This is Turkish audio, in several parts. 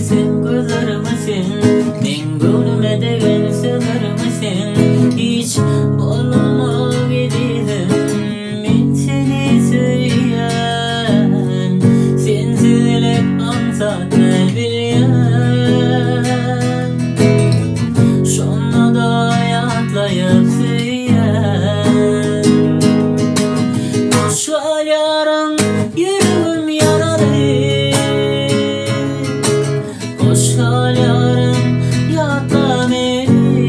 bilirsin kızar mısın? Ben gönlüme de gel sığar mısın? Hiç burnuma gidelim ben seni söyleyen, sensiz hep ansat bilyen. Şonla da hayatlayıp söyleyen, boş ver yarın yüreğim yaralı. Hoş kal yarın yatla beni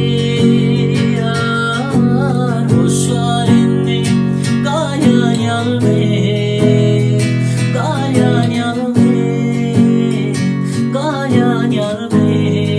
yar. Hoş kal endi galyan yal beni, galyan yal beni, galyan yal beni.